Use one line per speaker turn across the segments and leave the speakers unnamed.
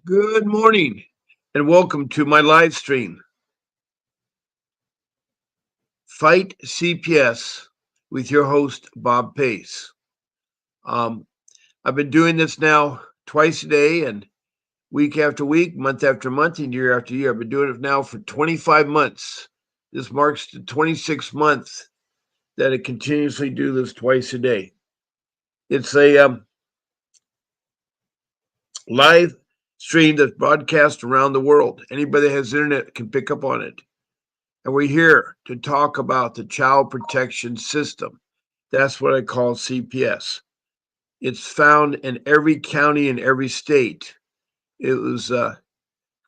Good morning and welcome to my live stream, Fight CPS with your host, Bob Pace. Um, I've been doing this now twice a day and week after week, month after month, and year after year. I've been doing it now for 25 months. This marks the 26th month that I continuously do this twice a day. It's a live stream that's broadcast around the world. Anybody that has internet can pick up on it. And we're here to talk about the child protection system. That's what I call CPS. It's found in every county in every state. It was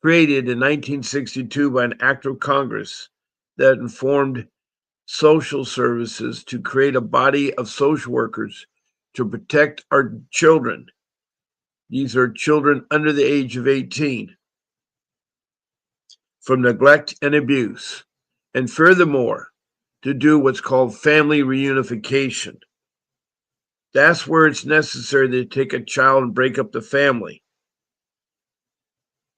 created in 1962 by an act of Congress that informed social services to create a body of social workers to protect our children. These are children under the age of 18 from neglect and abuse. And furthermore, to do what's called family reunification. That's where it's necessary to take a child and break up the family.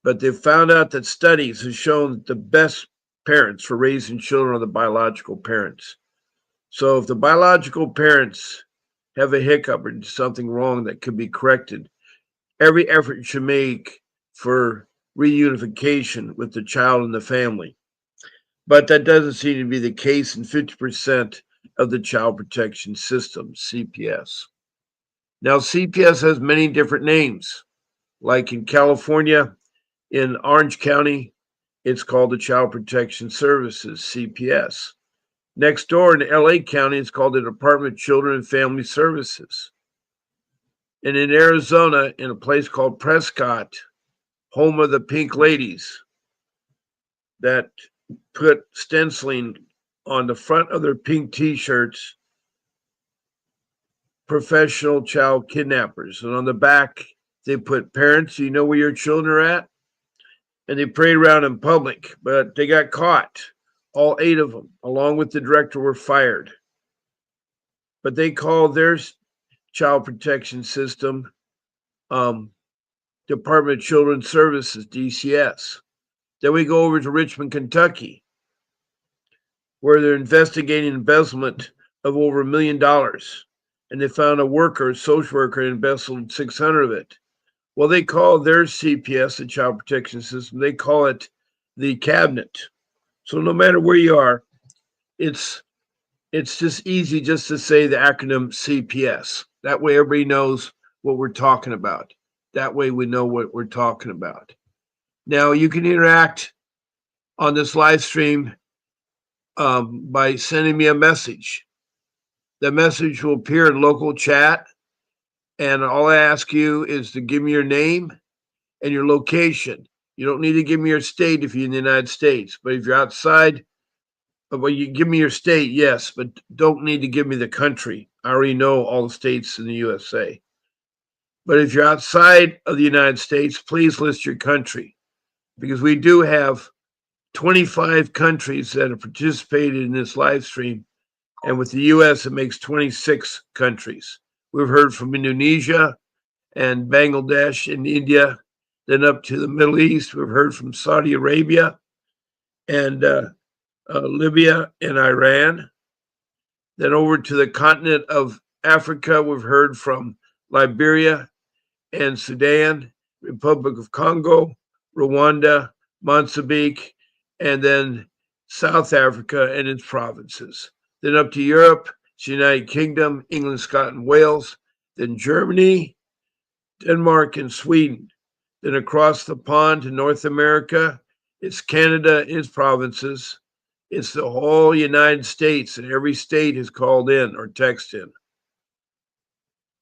But they've found out that studies have shown that the best parents for raising children are the biological parents. So if the biological parents have a hiccup or something wrong that could be corrected, every effort should make for reunification with the child and the family. But that doesn't seem to be the case in 50% of the child protection system, CPS. Now, CPS has many different names. Like in California, in Orange County, it's called the Child Protection Services, CPS. Next door in LA County, it's called the Department of Children and Family Services. And in Arizona, in a place called Prescott, home of the Pink Ladies, that put stenciling on the front of their pink t-shirts, professional child kidnappers. And on the back, they put parents, you know where your children are at? And they parade around in public, but they got caught. All 8 of them, along with the director, were fired. But they call their child protection system Department of Children's Services, DCS. Then we go over to Richmond, Kentucky, where they're investigating embezzlement of over $1 million. And they found a social worker, embezzled 600 of it. Well, they call their CPS, the Child Protection System, they call it the cabinet. So no matter where you are, it's just easy just to say the acronym CPS. That way everybody knows what we're talking about. That way we know what we're talking about. Now you can interact on this live stream by sending me a message. The message will appear in local chat, and all I ask you is to give me your name and your location. You don't need to give me your state if you're in the United States, but if you're outside, well, you give me your state, yes, but don't need to give me the country. I already know all the states in the USA. But if you're outside of the United States, please list your country because we do have 25 countries that have participated in this live stream. And with the US, it makes 26 countries. We've heard from Indonesia and Bangladesh and India, then up to the Middle East. We've heard from Saudi Arabia and Libya and Iran. Then over to the continent of Africa, we've heard from Liberia and Sudan, Republic of Congo, Rwanda, Mozambique, and then South Africa and its provinces. Then up to Europe, it's the United Kingdom, England, Scotland, Wales, then Germany, Denmark, and Sweden. Then across the pond to North America, it's Canada and its provinces. It's the whole United States, and every state is called in or texted in.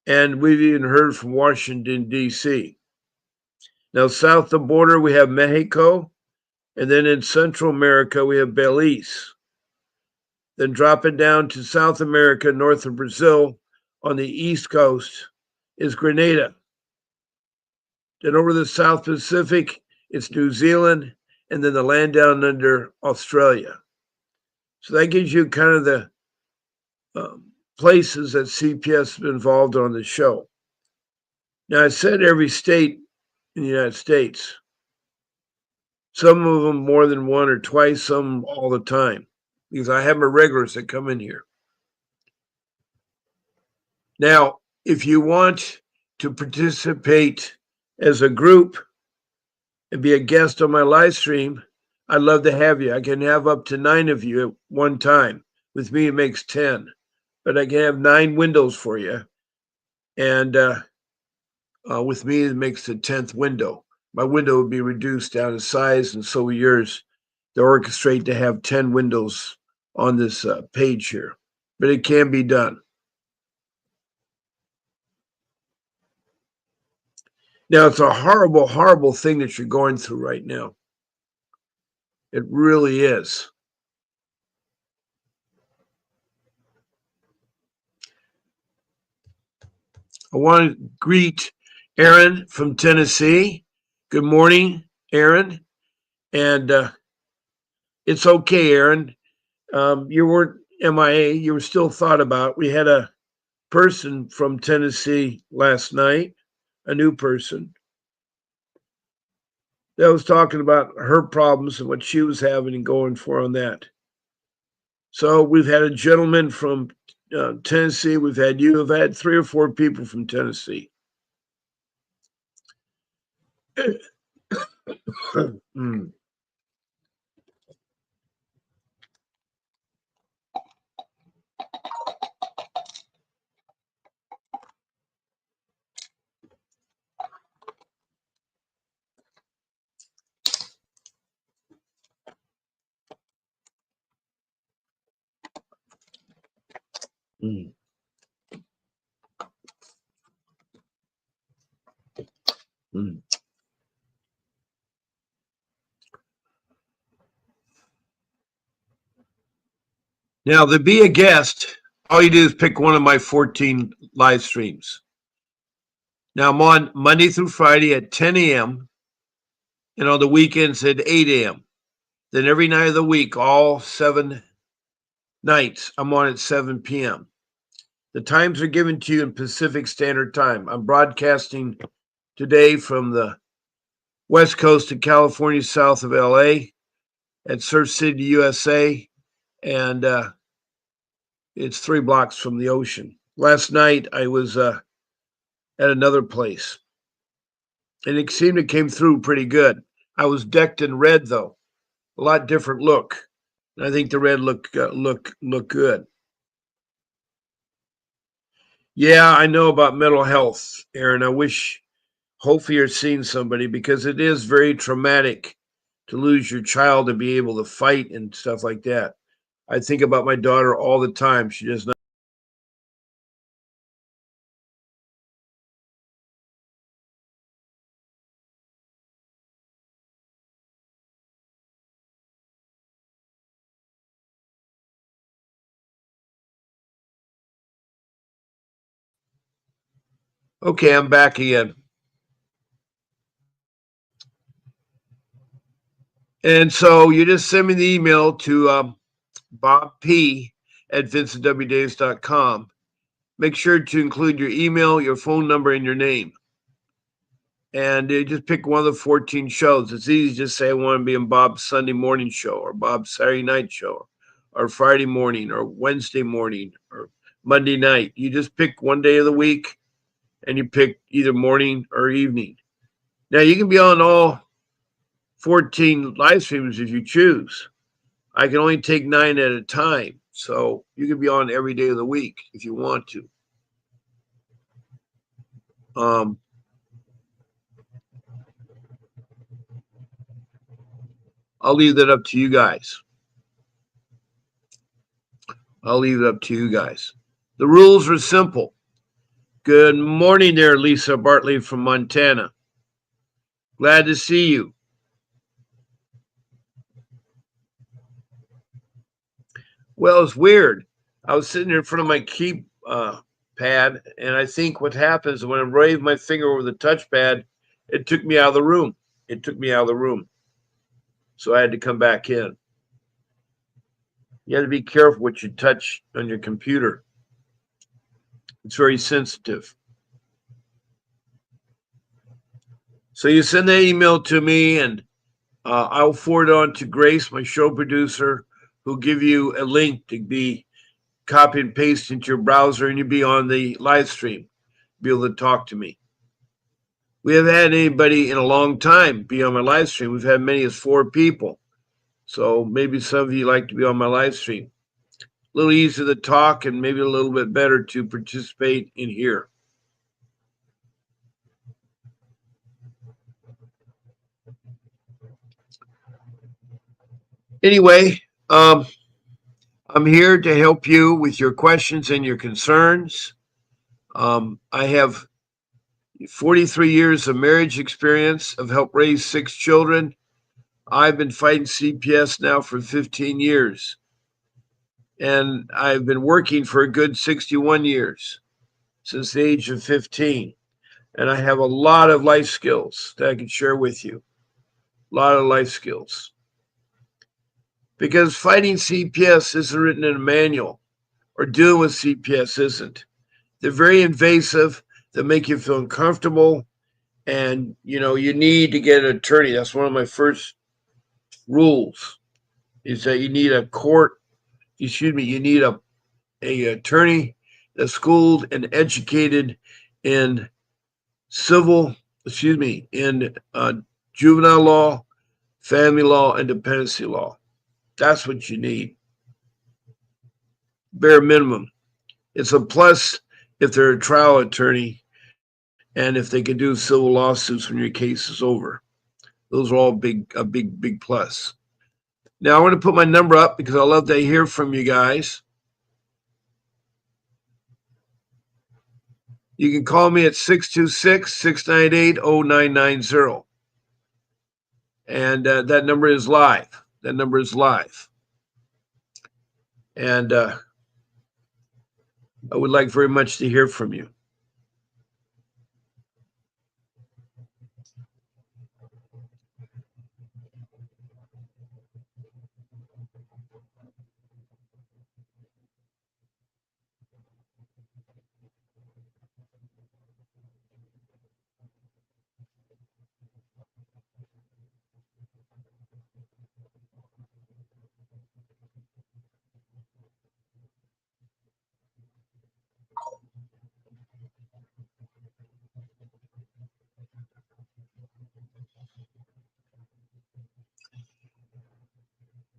And we've even heard from Washington, D.C. Now, south of the border, we have Mexico. And then in Central America, we have Belize. Then dropping down to South America, north of Brazil, on the east coast, is Grenada. Then over the South Pacific, it's New Zealand, and then the land down under Australia. So that gives you kind of the places that CPS has been involved on the show. Now, I said every state in the United States. Some of them more than one or twice, some all the time, because I have my regulars that come in here. Now, if you want to participate as a group and be a guest on my live stream, I'd love to have you. I can have up to 9 of you at one time. With me, it makes 10, but I can have 9 windows for you. And with me, it makes the 10th window. My window would be reduced down in size, and so will yours, to orchestrate to have 10 windows on this page here. But it can be done. Now, it's a horrible, horrible thing that you're going through right now. It really is. I want to greet Aaron from Tennessee. Good morning, Aaron. And it's okay, Aaron. You weren't MIA. You were still thought about. We had a person from Tennessee last night, a new person, that was talking about her problems and what she was having and going for on that. So we've had a gentleman from Tennessee. We've had you. I've had 3 or 4 people from Tennessee. Mm. Mm. Mm. Now, to be a guest, all you do is pick one of my 14 live streams. Now, I'm on Monday through Friday at 10 a.m. and on the weekends at 8 a.m. Then every night of the week, all 7 nights, I'm on at 7 p.m. The times are given to you in Pacific Standard Time. I'm broadcasting today from the west coast of California, south of LA, at Surf City, USA, and it's 3 blocks from the ocean. Last night, I was at another place, and it seemed it came through pretty good. I was decked in red, though, a lot different look. And I think the red look good. Yeah, I know about mental health, Aaron. I wish, hopefully, you're seeing somebody because it is very traumatic to lose your child to be able to fight and stuff like that. I think about my daughter all the time. She does not. Okay, I'm back again. And so you just send me the email to Bob P at VincentWDavis.com. Make sure to include your email, your phone number, and your name. And just pick one of the 14 shows. It's easy to just say I want to be in Bob's Sunday morning show or Bob's Saturday night show or Friday morning or Wednesday morning or Monday night. You just pick one day of the week and you pick either morning or evening. Now you can be on all 14 live streams if you choose. I can only take 9 at a time. So you can be on every day of the week if you want to. I'll leave that up to you guys. The rules are simple. Good morning there, Lisa Bartley from Montana. Glad to see you. Well, it's weird. I was sitting here in front of my key pad, and I think what happens when I wave my finger over the touchpad, it took me out of the room. So I had to come back in. You have to be careful what you touch on your computer. It's very sensitive. So you send that email to me, and I'll forward it on to Grace, my show producer, who'll give you a link to be copy and paste into your browser, and you'll be on the live stream, be able to talk to me. We haven't had anybody in a long time be on my live stream. We've had many as 4 people. So maybe some of you like to be on my live stream. A little easier to talk and maybe a little bit better to participate in here. Anyway, I'm here to help you with your questions and your concerns. I have 43 years of marriage experience. I've helped raise 6 children. I've been fighting CPS now for 15 years. And I've been working for a good 61 years, since the age of 15. And I have a lot of life skills that I can share with you. A lot of life skills. Because fighting CPS isn't written in a manual, or dealing with CPS isn't. They're very invasive. They make you feel uncomfortable. And, you need to get an attorney. That's one of my first rules, is that you need you need a attorney that's schooled and educated in in juvenile law, family law, and dependency law. That's what you need. Bare minimum. It's a plus if they're a trial attorney and if they can do civil lawsuits when your case is over. Those are all big plus. Now I want to put my number up because I love to hear from you guys. You can call me at 626-698-0990. And that number is live. And I would like very much to hear from you.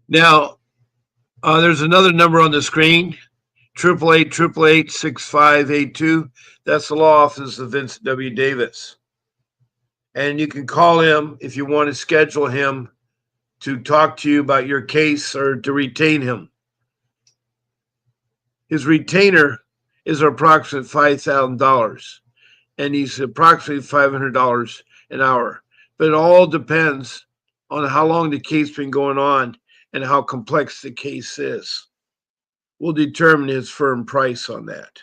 Now, there's another number on the screen, 888-888-6582. That's the law office of Vincent W. Davis. And you can call him if you want to schedule him to talk to you about your case or to retain him. His retainer is approximately $5,000, and he's approximately $500 an hour. But it all depends on how long the case has been going on and how complex the case is. We'll determine his firm price on that.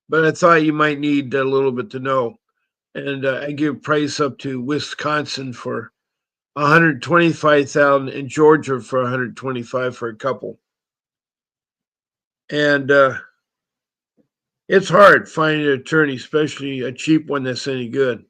But I thought you might need a little bit to know. And I give price up to Wisconsin for $125,000 and Georgia for $125,000 for a couple. And it's hard finding an attorney, especially a cheap one that's any good.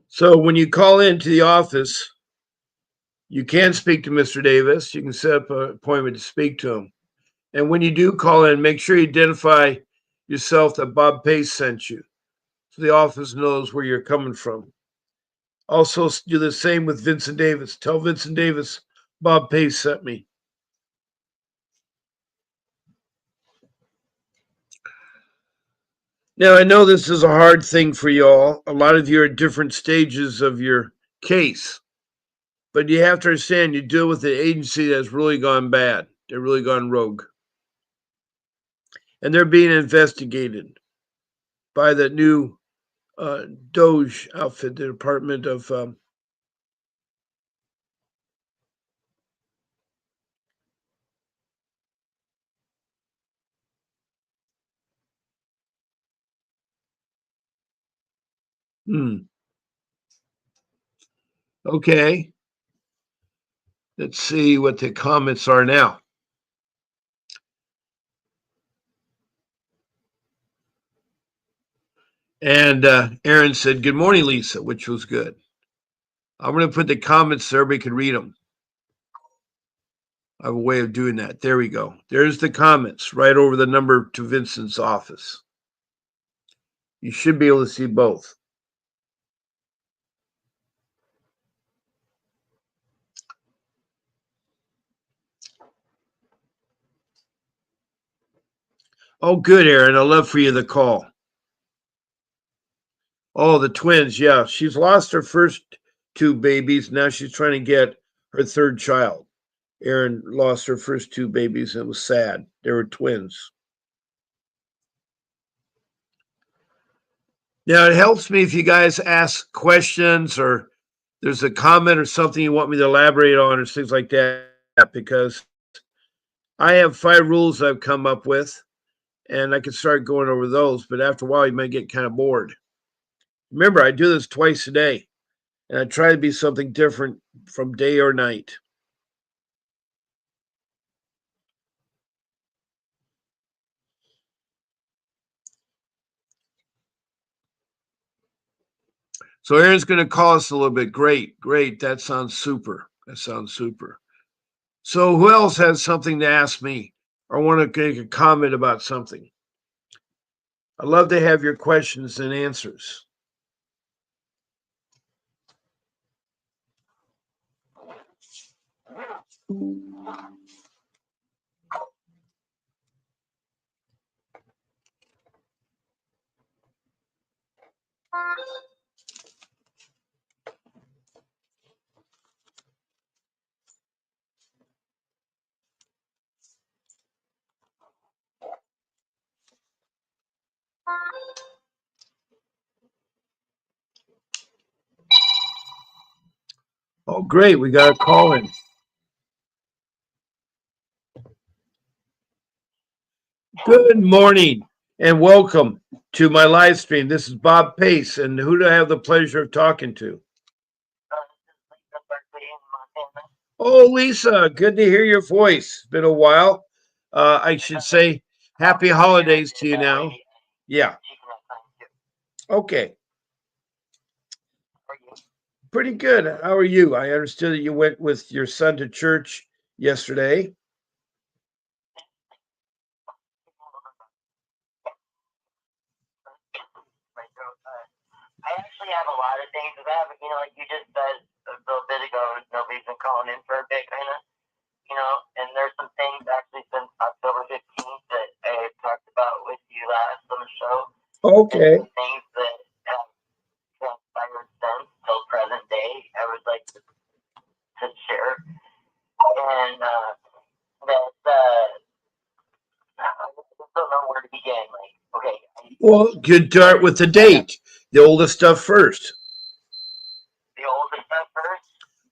So when you call into the office, you can speak to Mr. Davis. You can set up an appointment to speak to him. And when you do call in, make sure you identify yourself that Bob Pace sent you, so the office knows where you're coming from. Also, do the same with Vincent Davis. Tell Vincent Davis Bob Pace sent me. Now, I know this is a hard thing for y'all. A lot of you are at different stages of your case. But you have to understand, you deal with an agency that's really gone bad. They've really gone rogue. and they're being investigated by the new Doge outfit, the Department of. Okay, let's see what the comments are now. And Aaron said, "Good morning, Lisa," which was good. I'm going to put the comments so everybody can read them. I have a way of doing that. There we go. There's the comments right over the number to Vincent's office. You should be able to see both. Oh, good, Aaron. I'd love for you to call. Oh, the twins. Yeah, she's lost her first two babies. Now she's trying to get her third child. Erin lost her first two babies. And it was sad. They were twins. Now, it helps me if you guys ask questions or there's a comment or something you want me to elaborate on or things like that, because I have 5 rules I've come up with and I can start going over those. But after a while, you might get kind of bored. Remember, I do this twice a day and I try to be something different from day or night. So Aaron's going to call us a little bit. Great, great. That sounds super. That sounds super. So who else has something to ask me or want to make a comment about something? I'd love to have your questions and answers. Oh, great. We got a call in. Good morning and welcome to my live stream. This is Bob Pace, and who do I have the pleasure of talking to? Oh, Lisa, good to hear your voice. It's been a while. I should say happy holidays to you now. Yeah. Okay. Pretty good. How are you? I understood that you went with your son to church yesterday.
I actually have a lot of things to that, but like you just said a little bit ago, nobody's been calling in for a bit, kind of, and there's some things actually since October 15th that I talked about with you last on the show.
Okay.
And things that have transpired since till present day, I would like to share. And that, I just don't know where to begin. Like, okay.
Well, you start with the date, the oldest stuff first.
The oldest stuff first?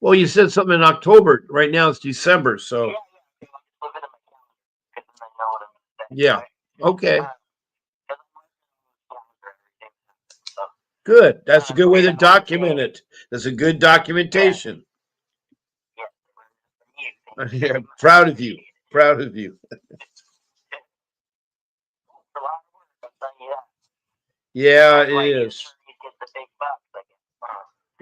Well, you said something in October. Right now it's December, so. Yeah. Okay. Good. That's a good way to document it. That's a good documentation. Yeah, proud of you. Proud of you. Yeah, it is.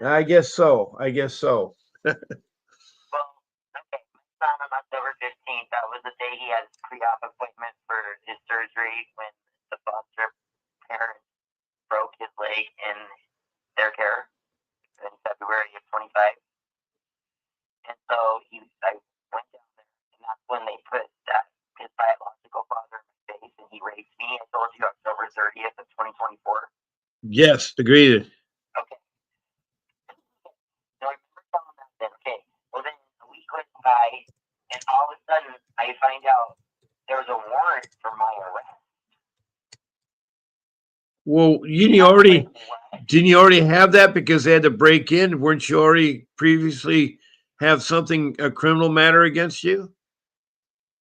I guess so. I guess so.
Well, okay, my son on October 15th, that was the day he had his pre-op appointment for his surgery when the foster parent broke his leg in their care in February of 25. And so I went down there, and that's when they put his biological father in my face, and he raped me. I told you October 30th of 2024.
Yes, agreed.
Okay. So I remember telling that then, okay, well then a week went by, and all of a sudden I find out there was a warrant for my arrest.
Well,
Like, what?
didn't you already have that because they had to break in? Weren't you already previously have something, a criminal matter against you?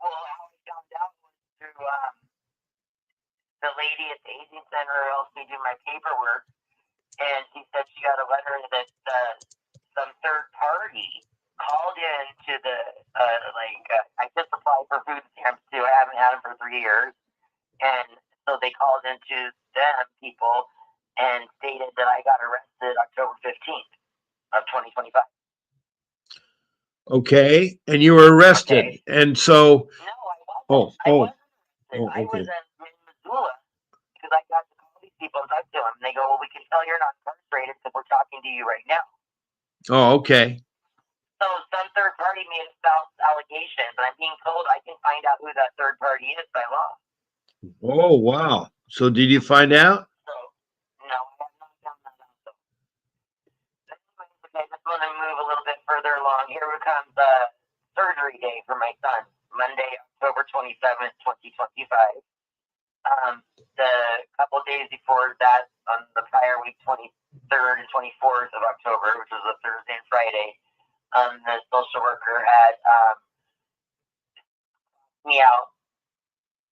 Well, how I found out was through the lady at the aging center who helped me do my paperwork, and she said she got a letter that some third party called in to the I just applied for food stamps too. I haven't had them for 3 years, and so they called into them people and stated that I got arrested October 15th of 2025.
Okay, and you were arrested,
Okay.
and so
No, I wasn't.
oh
I
oh
wasn't arrested.
oh
I was
okay.
in Missoula because I got to call these people and talk to them. And they go, well, we can tell you're not incarcerated because we're talking to you right now.
Oh okay.
So some third party made a false allegation, but I'm being told I can find out who that third party is by law.
Oh wow. So did you find out?
So, no, I have not done that also. Anyways, okay, I just want to move a little bit further along. Here comes surgery day for my son, Monday, October 27th, 2025. The couple of days before that, on the prior week, 23rd and 24th of October, which was a Thursday and Friday, the social worker had me out.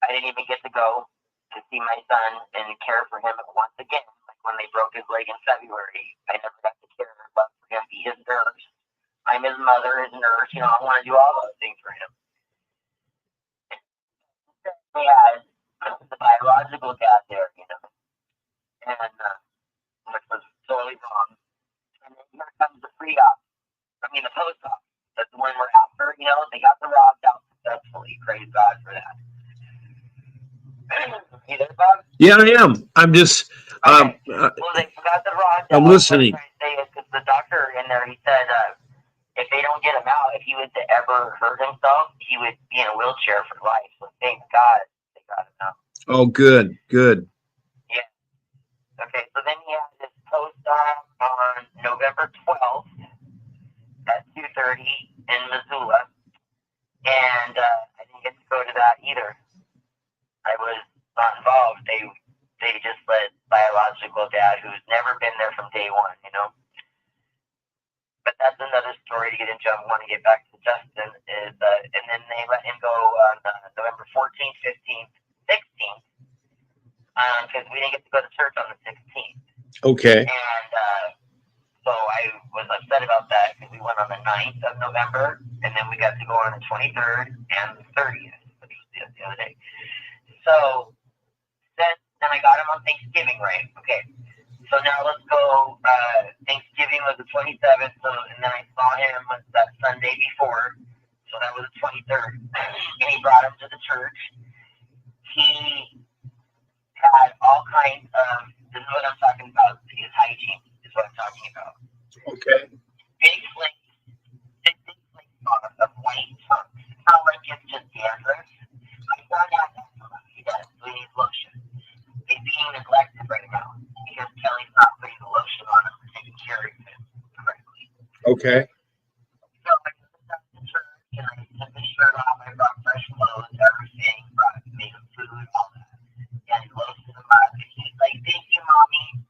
I didn't even get to go to see my son and care for him once again. Like when they broke his leg in February, I never got to care about for him, be his nurse. I'm his mother, his nurse. You know, I want to do all those things for him. He had the biological dad there, you know, and which was totally wrong. And then here comes the pre-op. I mean, the post-op. That's the one we're after. You know, they got the rods out successfully. Praise God for that. You there, Bob?
Yeah, I am. I'm just
Okay. Well, they got the rods
I'm
out. What I'm
listening.
trying to say is because the doctor in there, he said if they don't get him out, if he was to ever hurt himself, he would be in a wheelchair for life. So thank God they got him out.
Oh good, good.
Yeah. Okay. So then he had this post-op on November 12th at 2:30 in Missoula, and I didn't get to go to that either. I was not involved. They just let biological dad, who's never been there from day one, you know. But that's another story to get into. I want to get back to Justin. And then they let him go on November 14th, 15th, 16th, because we didn't get to go to church on the 16th.
Okay.
And so I was upset about that because we went on the 9th of November, and then we got to go on the 23rd and the 30th, which was the other day. So then I got him on Thanksgiving, right? Okay. So now let's go. Thanksgiving was the 27th, so, and then I saw him that Sunday before, so that was the 23rd. And he brought him to the church. He had all kinds of, this is what I'm talking about, his hygiene is what I'm talking about.
Okay.
Big flakes of white chunks. It's not like it's just dandruff. My son has eczema. He does, so he needs lotion. It's being neglected right now because Kelly's not putting the lotion on him and taking care of him correctly.
Okay.
So I went up to church and I took his shirt off. I brought fresh clothes, everything, brought made him food, all that. And he lotioned him up. And he's like, "Thank you, mommy."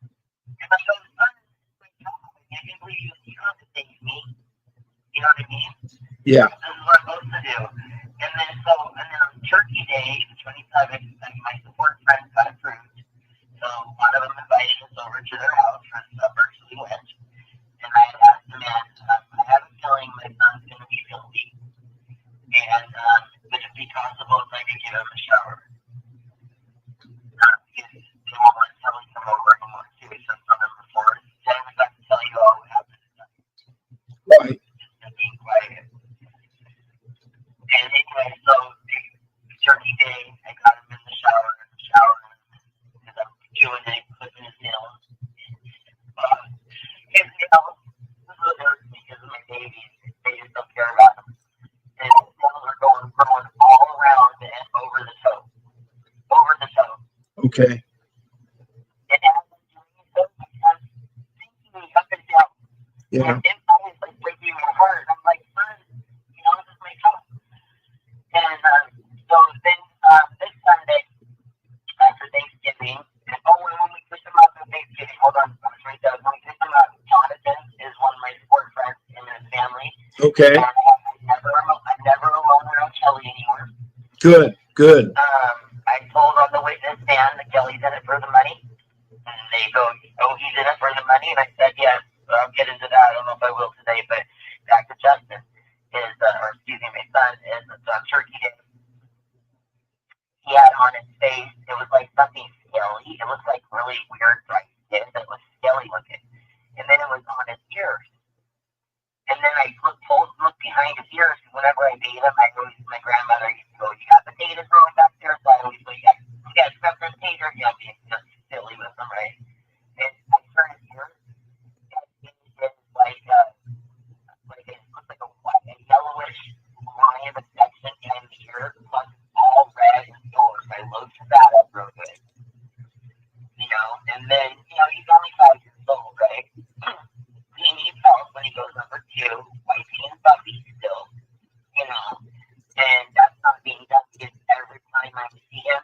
And I go, "Son, my job. I can't believe you don't have to thank me." You know what I mean?
Yeah.
This is what I'm supposed to do. And then on Turkey Day, the 27th, my support friends got approved. So one of them invited us over to their house for supper, so we went. And I had asked the man, I have a feeling my son's going to be filthy. And would it be possible if I could give him a shower? Because they won't let Kelly come over anymore, too, since November 4th. So I was about to tell you all what happened.
Right.
Just being quiet. And anyway, so Turkey Day, I got him in the shower, because I'm doing it, clipping his nails. His nails, this is what hurts me because of my babies. They just don't care about him. And his nails are growing all around and over the toe. Over the toe.
Okay.
And as I'm doing so, I'm thinking me up and down.
Yeah.
And inside is like breaking my heart. I'm like, son, you know, this is my toe. And so then this Sunday, after Thanksgiving, and when we took
Okay.
And I've never alone around Kelly anymore.
Good.
I told on the witness stand that Kelly's in it for the money. And they go, oh, he's in it for the money? And I said, yes. So I'll get into that. I don't know if I will today, but back to Justin or excuse me, my son is on Turkey Day. He had on his face, it was like something scaly. It looked like really weird dry skin that was scaly looking. And then it was on his ears. And then I looked behind his ears because whenever I made him, my grandmother used to go, you got potatoes growing back there? So I always go, you got stuff for potatoes? You know, being just silly with them, right? And I turned his ears, and it is like it looks like a yellowish line of section behind the ear, plus all red and sore. So I loaded that up real good. And then, he's only 5 years old, right? He needs help when he goes number 2, wiping his puppy still, and that's not being done because every time I see him,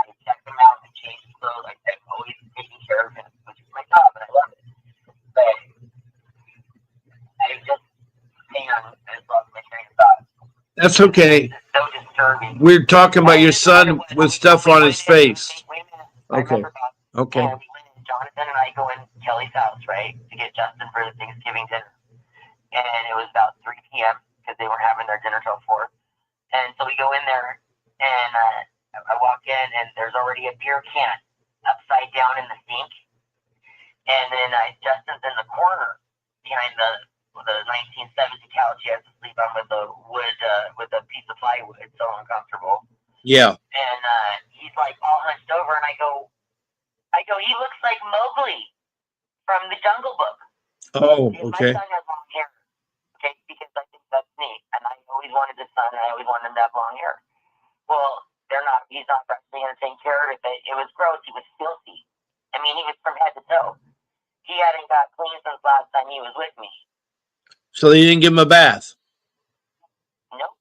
I check him out and change his clothes. I'm always taking care of him, which is my job, and I love it. But I just, hang on, I just lost my train of thought.
That's okay.
It's so disturbing.
We're talking about your son with stuff on his face.
Wait a minute.
Okay. Okay.
And we went in, Jonathan and I go in Kelly's house, right, to get Justin for the Thanksgiving dinner. And it was about 3 p.m. because they were having their dinner till 4. And so we go in there, and I walk in, and there's already a beer can upside down in the sink. And then Justin's in the corner behind the 1970 couch he has to sleep on with the wood, with a piece of plywood. It's so uncomfortable.
Yeah.
And he's like all hunched over, and I go, he looks like Mowgli from the Jungle Book.
Oh, okay.
My son has long hair, okay, because I think that's neat. And I always wanted a son, and I always wanted him to have long hair. Well, he's not practically going to take care of it. It was gross. He was filthy. I mean, he was from head to toe. He hadn't got clean since last time he was with me.
So they didn't give him a bath?
Nope.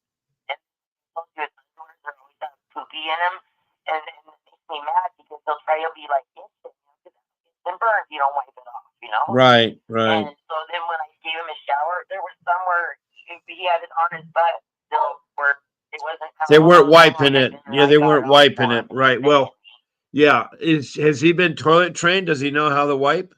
And his underwear are always have poopy in them, and it makes me mad because they'll try to be like instant. And burns, you don't wipe it off,
Right.
And so then when I gave him a shower, there was somewhere he had it on his butt still where it wasn't.
They weren't wiping it. Yeah, they weren't wiping it. Right. Well, yeah. Has he been toilet trained? Does he know how to wipe?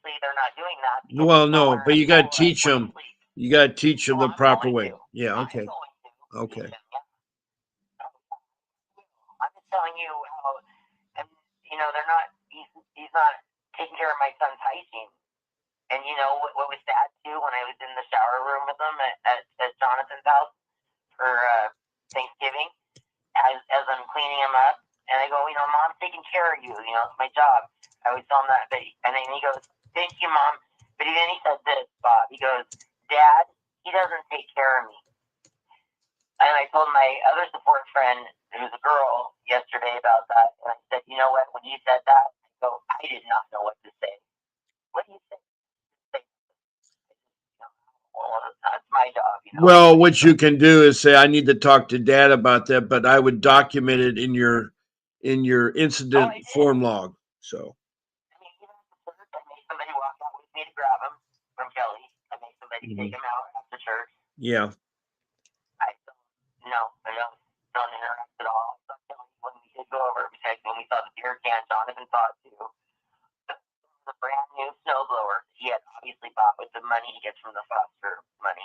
They're not doing that.
Well, no, but you got to teach them. You got to teach them the proper way. Yeah. Okay. Okay.
I'm just telling you how, and they're not. He's not taking care of my son's hygiene. And what was sad too when I was in the shower room with him at Jonathan's house for Thanksgiving, as I'm cleaning him up, and I go, Mom's taking care of you. It's my job. I always tell him that. And then he goes, thank you, Mom. But then he said this, Bob. He goes, Dad, he doesn't take care of me. And I told my other support friend, who's a girl, yesterday about that. And I said, you know what? When you said that, I did not know what to say. What do you say? Well, that's my job.
Well, what you can do is say, I need to talk to Dad about that, but I would document it in your incident form log. So.
I mean, even at the church, I made somebody walk out with me to grab him from Kelly. I made somebody take him out after church.
Yeah.
I don't interact at all. So when we did go over, when we saw the beer can, Jonathan saw it too. The brand new snowblower he had obviously bought with the money he gets from the foster money.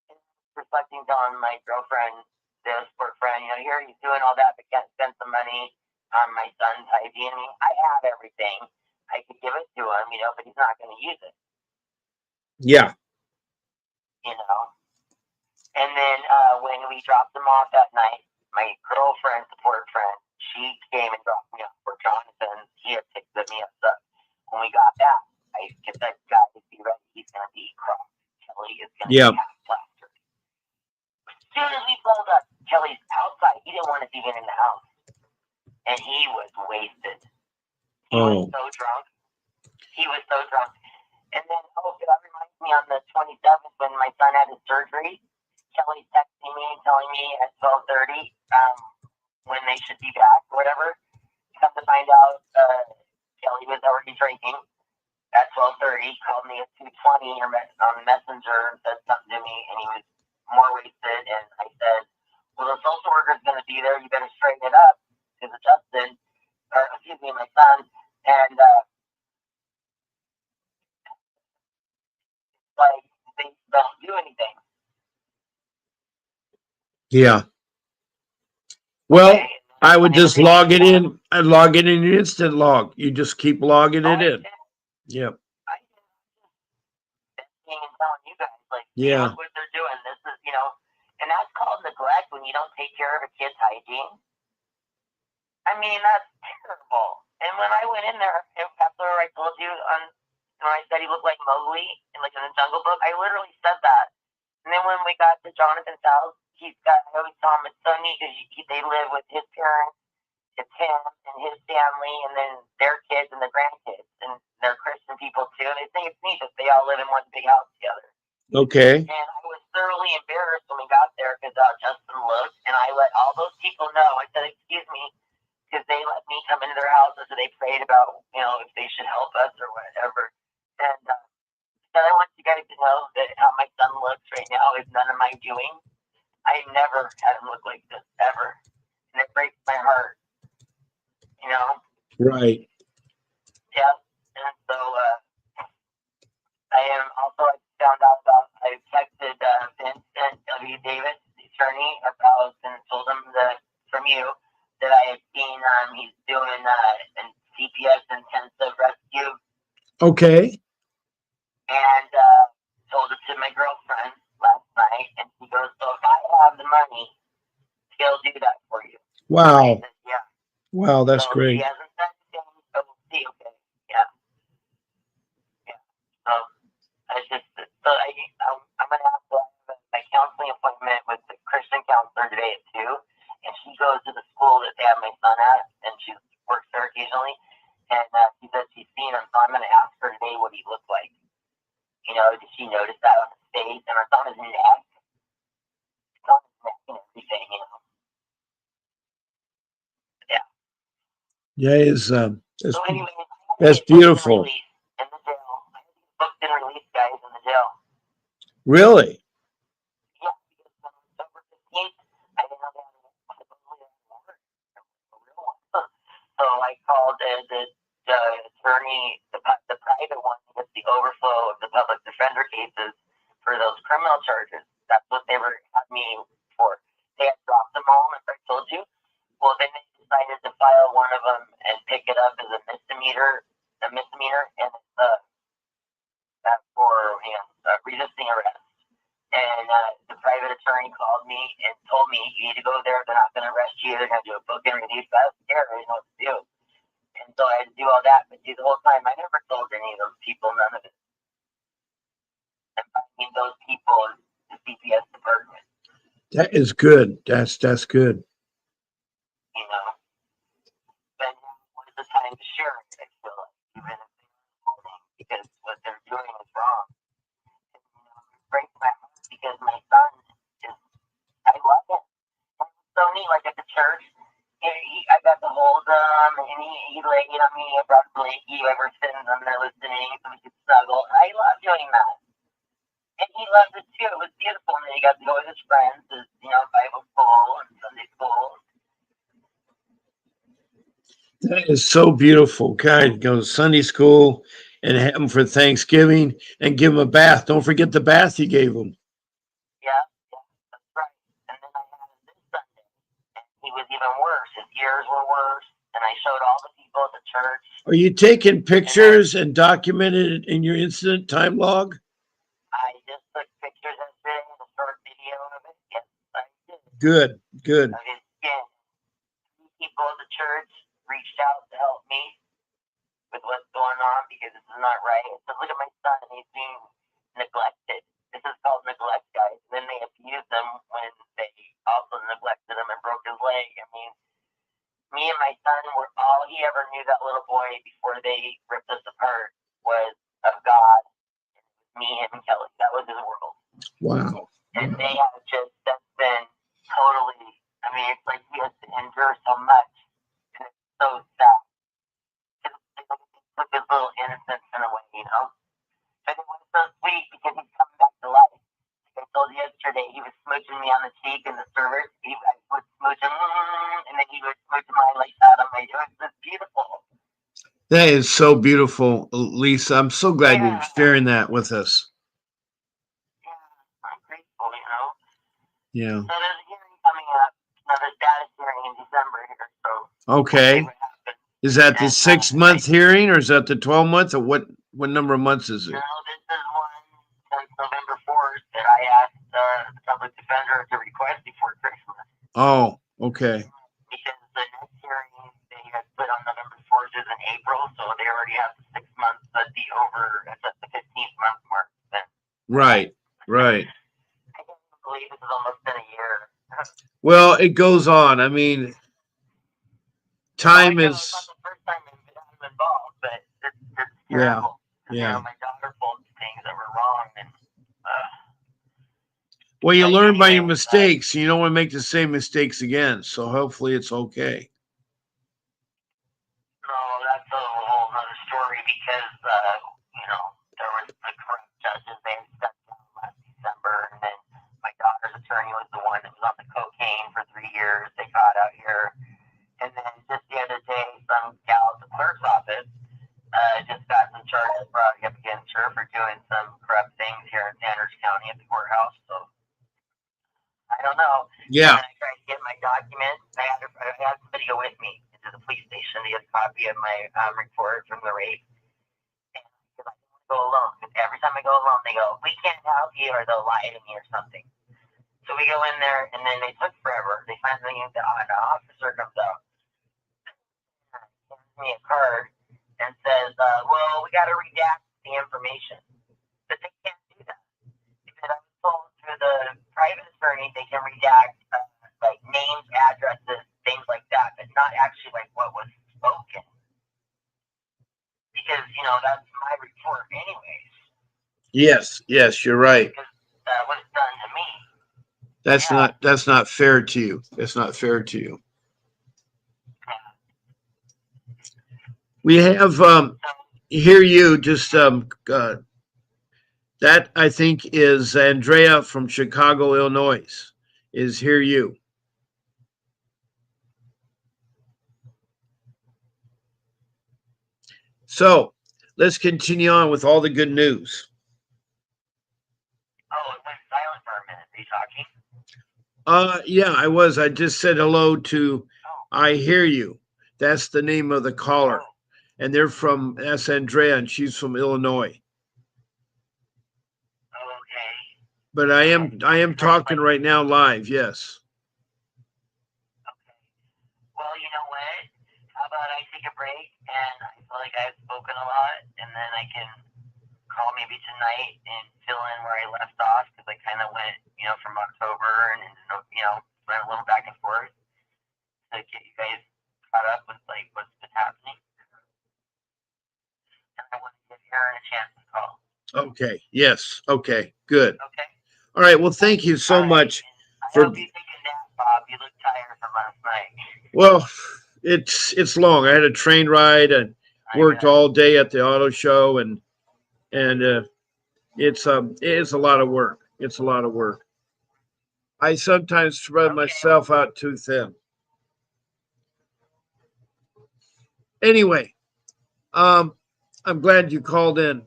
And reflecting on my girlfriend, the sport friend, here he's doing all that, but can't spend some money on my son's hygiene. I have everything. I could give it to him, but he's not going to use it.
Yeah.
And then when we dropped him off that night, my girlfriend, support friend, she came and dropped me off for Jonathan. He had picked me up. When we got back, I said, guys, be ready. He's going to be crossed. Kelly is going to be half plastered. As soon as we pulled up, Kelly's outside. He didn't want us even in the house. And he was wasted. He was so drunk. And then, that reminds me on the 27th when my son had his surgery, Kelly's texting me and telling me at 12:30 when they should be back or whatever. come to find out, Kelly was already drinking at 12:30. Called me at 2:20 on Messenger and said something to me, and he was more wasted. And I said, "Well, the social worker's going to be there. You better straighten it up." Because Justin, or excuse me, my son, and like they don't do anything.
Yeah. Well,
Okay?
I would just log it in. I'd log it in your instant log. You just keep logging it in. Yep.
I and telling you guys, like,
Yeah.
look what they're doing. This is, and that's called neglect when you don't take care of a kid's hygiene. I mean, that's terrible. And when I went in there, after I told you when I said he looked like Mowgli in the Jungle Book, I literally said that. And then when we got to Jonathan's house, I always tell him it's so neat because they live with his parents, it's him and his family, and then their kids and their grandkids, and they're Christian people too. And they think it's neat that they all live in one big house together.
Okay.
And I was thoroughly embarrassed when we got there because Justin looked, and I let all those people know. I said, "Excuse me," because they let me come into their houses, and they prayed about, if they should help us or whatever. And said, "I want you guys to know that how my son looks right now is none of my doing. I never had him look like this ever, and it breaks my heart."
Right.
Yeah. And so I am also, I found out about, I texted Vincent W. Davis, the attorney, about and told him from you that I had seen he's doing a CPS intensive rescue.
Okay.
And told it to my girlfriend last night, and she goes, "So if I have the money, he'll do that for you."
Wow.
Said, yeah.
Wow, that's
So
great.
He hasn't said anything, but we'll see. Okay. Yeah. Yeah. So I'm going to have to have my counseling appointment with the Christian counselor today at 2. And she goes to the school that they have my son at, and she works there occasionally. And she said she's seen him, so I'm going to ask her today what he looked like. Did she notice that on his face and on his neck? It's on his neck and everything, Yeah.
Yeah,
So anyway,
that's beautiful.
In the jail. I had to get booked and released, guys, in the jail.
Really?
Yeah, because on October 15th, I didn't know that I had a real one. So I called the attorney, the private one, to get the overflow of the public defender cases for those criminal charges. That's what they were at me for. They had dropped them all, as I told you. Well, then they decided to file one of them and pick it up as a misdemeanor, and it's for resisting arrest. And the private attorney called me and told me, "You need to go there. They're not going to arrest you. They're going to do a book and release." I was scared. I didn't know what to do. And so I had to do all that. But see, the whole time, I never told any of those people none of it. And finding those people in the CPS department.
That is good. That's good.
But now was the time to share it, I feel like, even if they're holding, because what they're doing is wrong. And, it breaks my heart because my son is, I love him. And it's so neat, like at the church, I got to hold him, and he laid on me, I brought a blankie ever since I'm there listening, so we could snuggle. I love doing that. And he loved it too. It was beautiful. And then he got to go with his friends to, Bible school and Sunday school.
That is so beautiful. God, go to Sunday school and have them for Thanksgiving and give them a bath. Don't forget the bath you gave them.
Yeah, that's right. And then I had him this Sunday, and he was even worse. His ears were worse, and I showed all the people at the church.
Are you taking pictures and documenting it in your incident time log?
I just took pictures of it, a short video of it. Yes, I did.
Good.
Of his skin. People at the church reached out to help me with what's going on because this is not right. So look at my son, he's being neglected. This is called neglect, guys. And then they abused him when they also neglected him and broke his leg. I mean, me and my son were all he ever knew. That little boy, before they ripped us apart, was of God. Me, him, and Kelly. That was his world.
Wow.
And they have that's been totally, I mean, it's like he has to endure so much. And it's so sad. They took his little innocence in a way, you know. But it was so sweet because he's coming back to life. Like I told you yesterday, he was smooching me on the cheek in the service. I would smooch him, and then he would smooch my like that on my. It was just beautiful.
That is so beautiful, Lisa. I'm so glad you're
Yeah,
sharing that with us.
yeah, I'm grateful, you know.
Yeah.
So there's a hearing coming up, another status hearing in December here. So we'll see
Okay.
what happens.
Is that the
And
6 month hearing or is that the 12 months or what number of months is
no,
it?
this is one since November 4th that I asked the public defender to request before Christmas.
Oh, okay.
Because the next hearing they had put on November 4th is in April, so they already have the 6 months at the 15th month mark. Then
Right. Right.
I can't even believe this has almost been a year.
Well, it goes on. I mean,
Well, I
time
know it's not
is
the first time I'm involved, but it's
yeah.
terrible. You know,
Yeah.
my daughter pulled things that were wrong, and
Well, you
but
learn by your
anyway,
mistakes. You don't want to make the same mistakes again. So hopefully it's okay.
no, that's a whole other story because you know there was the corrupt judges they had stepped down last December, and then my daughter's attorney was the one that was on the cocaine for 3 years. They caught out here, and then just the other day, some gal at the clerk's office just got some charges brought up against her for doing some corrupt things here in Sanders County at the courthouse. So I don't know. And
Yeah.
then I tried to get my documents. I had somebody go with me into the police station to get a copy of my report from the rape. And because I didn't want to go alone. Because every time I go alone, they go, "We can't help you," or they'll lie to me or something. So we go in there, and then they took forever. They finally, the officer comes out, hands me a card, and says, "Well, we got to redact the information." But they can't do that. Because I was told through the private attorney they can redact like names, addresses, things like that, but not actually like what was spoken. Because that's my report, anyways.
Yes. Yes, you're right.
Because that was done to me.
That's
Yeah.
not fair to you. That's not fair to you. We have
So
hear you just that I think is Andrea from Chicago, Illinois. Is hear you. So let's continue on with all the good news.
oh, it went silent for a minute. Are you talking?
Yeah, I was. I just said hello to
Oh,
I hear you. That's the name of the caller.
oh,
And they're from that's Andrea and she's from Illinois.
okay.
But I am
Sounds
talking
like
right now live, yes.
okay. Well, you know what? How about I take a break and I feel like I've spoken a lot, and then I can call maybe tonight and fill in where I left off because I kind of went, from October and went a little back and forth to get you guys caught up with like what's been happening. And I want to give Aaron a chance to call.
Okay. Yes. Okay. Good.
Okay.
All right. Well, thank you
All
so
right.
much
And I
for
hope you take a nap, Bob. You look tired from last night.
well, it's long. I had a train ride and
I
worked
bet.
all day at the auto show and it's a lot of work. It's a lot of work. I sometimes spread
Okay.
myself out too thin. Anyway, um, I'm glad you called in,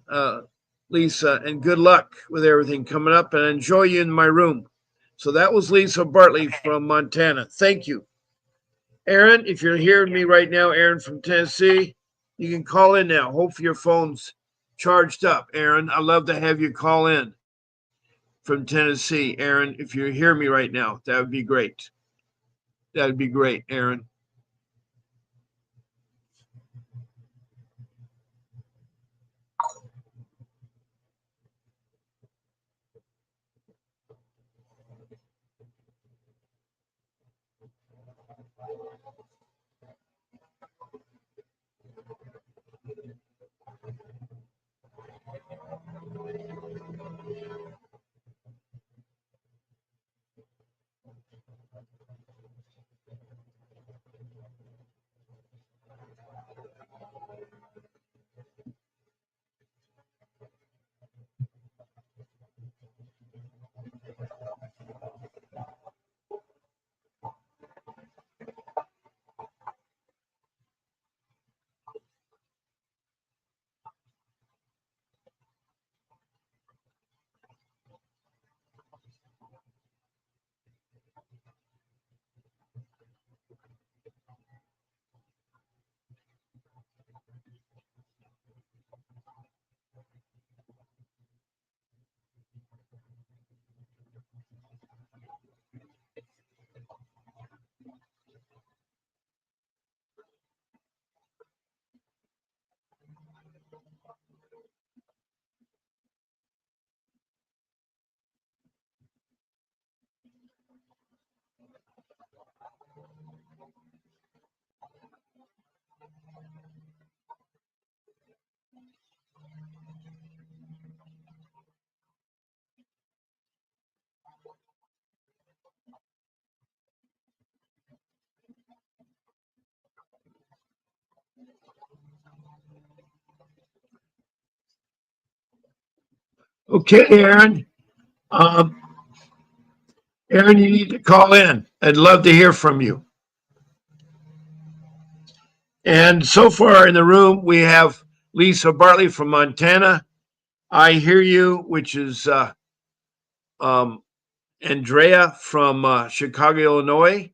Lisa, and good luck with everything coming up. And enjoy you in my room. So that was Lisa Bartley
Okay.
from Montana. Thank you, Aaron. If you're
Thank
hearing
you.
me right now, Aaron from Tennessee, you can call in now. Hopefully your phone's charged up, Aaron. I love to have you call in from Tennessee, Aaron. If you hear me right now, that would be great. That would be great, Aaron. Okay, Aaron. Um, Aaron, you need to call in. I'd love to hear from you. And so far in the room, we have Lisa Bartley from Montana. I Hear You, which is um, Andrea from Chicago, Illinois.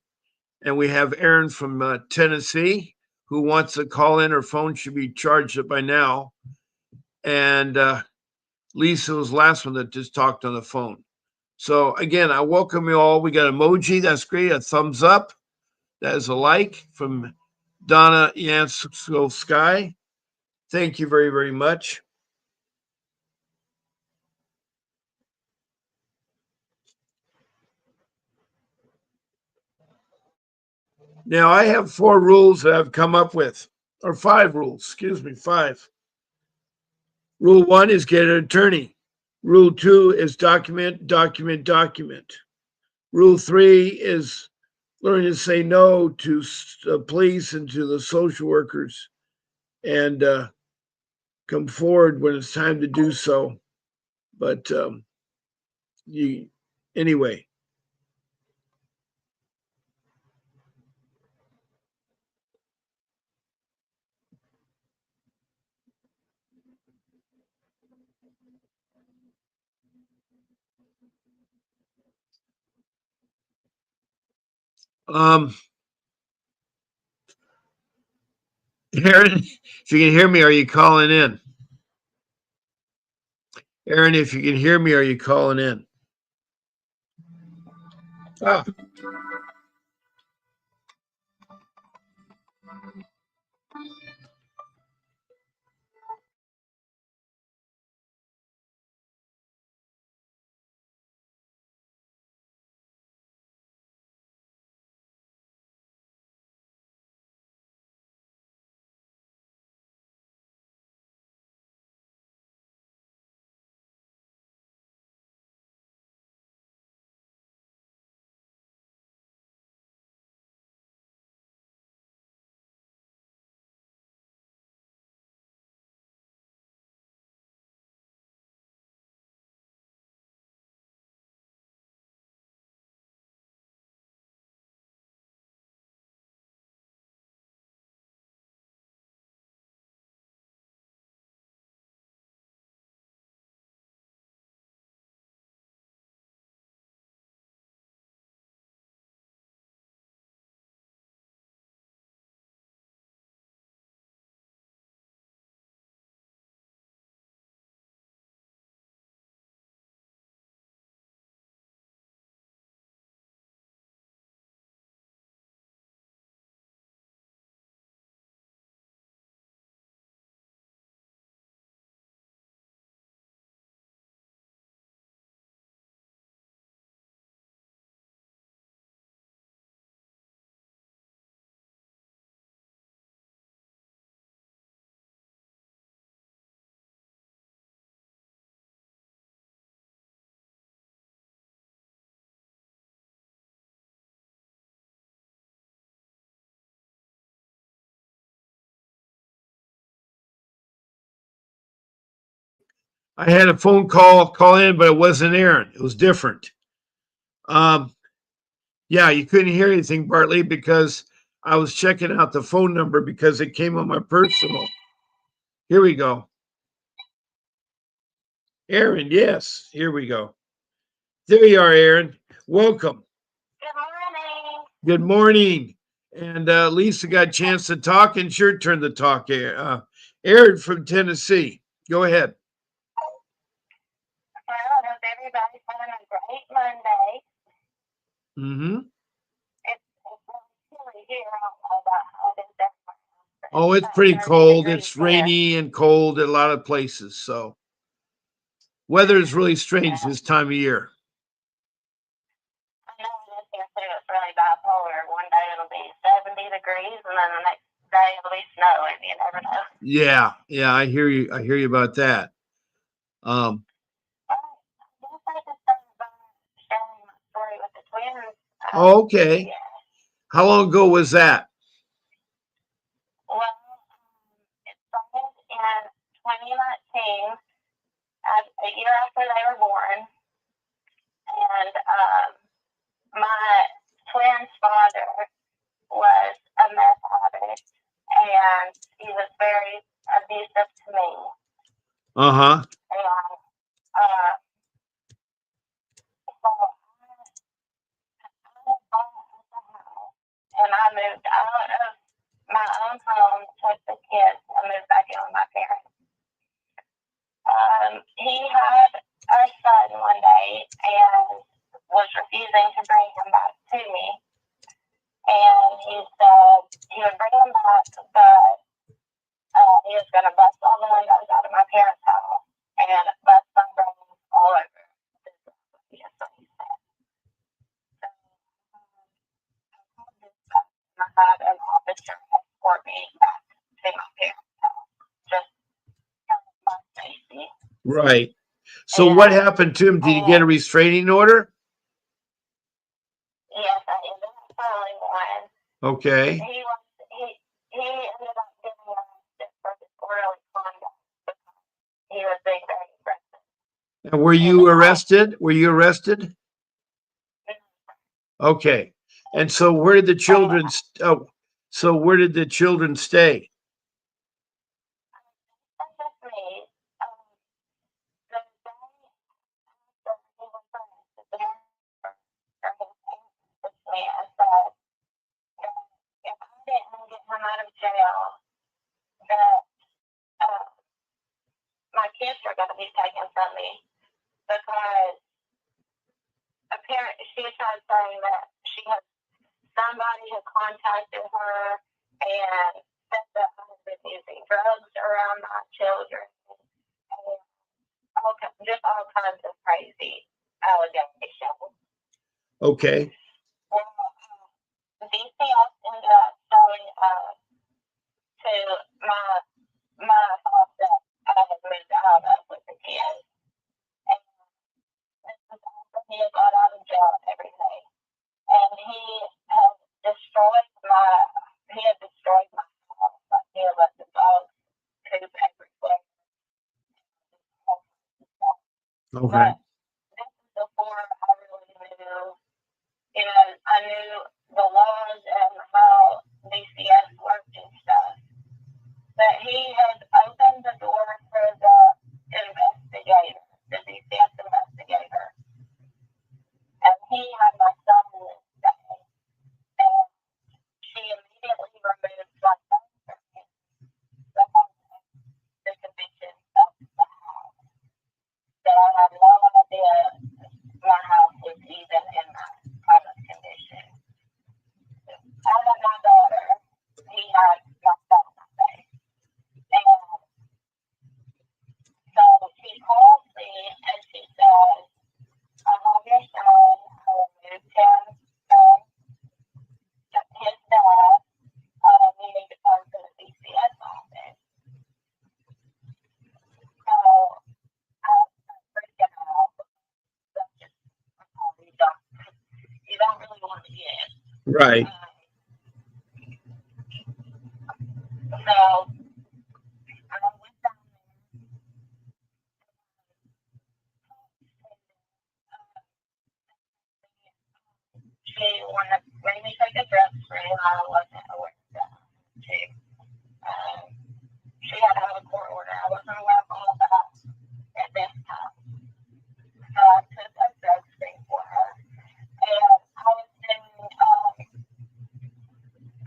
And we have Aaron from Tennessee who wants to call in. Her phone should be charged up by now. And Lisa was the last one that just talked on the phone. So again, I welcome you all. We got emoji. That's great. A thumbs up. That is a like from Donna Yansko Sky. Thank you very, very much. Now I have 4 rules that I've come up with, or 5 rules. Excuse me, 5. Rule 1 is get an attorney. Rule 2 is document, document, document. Rule 3 is learn to say no to police and to the social workers and come forward when it's time to do so. But you, anyway. Um, Aaron, if you can hear me, are you calling in? Aaron, if you can hear me, are you calling in? Ah. I had a phone call in, but it wasn't Aaron. It was different. Um, yeah, you couldn't hear anything, Bartley, because I was checking out the phone number because it came on my personal. Here we go. Aaron, yes, here we go. There you are, Aaron. Welcome.
Good morning.
Good morning. And Lisa got a chance to talk, and it's your turn to talk. Aaron from Tennessee. Go ahead.
Well, I hope everybody's having a great Monday.
Mm-hmm.
It's really chilly here. I don't know about how it is everywhere.
Oh, it's
About
pretty
30
cold.
degrees
It's
there.
rainy and cold at a lot of places. So weather is really strange this time of year.
I know it is here too. It's really bipolar. One day it'll be 70 degrees, and then the next day it'll be snowing. You never know.
Yeah, I hear you. I hear you about that. Um,
Well, I guess I just started by sharing my story with the twins.
okay.
Yeah.
How long ago was that?
Well, it started 2019, a year after they were born, and my twin's father was a meth addict, and he was very abusive to me.
Uh-huh.
And so and I moved out of my own home, took the kids, and moved back in with my parents. He had our son one day and was refusing to bring him back to me. And he said he would bring him back, but he was going to bust all the windows out of my parents' house and bust my brains all over. That's what he said. So, I had an officer escort me back to my parents' house, just my safety.
Right. So what happened to him? Did he get a restraining order?
Yes, I ended up filing one.
Okay.
He ended up getting arrested for disorderly conduct because he was being very aggressive.
And were you arrested? Were you arrested? Okay. And so where did the children where did the children stay?
Out of jail, that my kids are going to be taken from me because apparently she tried saying that somebody had contacted her and said that I had been using drugs around my children and just all kinds of crazy allegations.
Okay.
DCS ended up showing up to my house that I had moved out of with the kids. And this was after he had got out of jail and everything. And he had destroyed my house. Like he had let the dogs poop everywhere.
Okay.
But this is before I really knew, I knew the laws and how DCS worked and stuff. But he had opened the door for the investigator, the DCS investigator. And he had my son in this day. And she immediately removed my son from him because of the condition of the house. That I had no idea my house was even in that kind of condition. I had my daughter. He had my son that day. And so she calls me and she says, I have your son. I removed him from his dad. You need to come to the DCS office. So I was freaking out. You don't really want to get.
Right.
So I went down there. She wanted to make me take a drug screen. I wasn't aware of that. She had to have a court order. I wasn't aware of all that at this time. So I took a drug screen for her. And I was doing,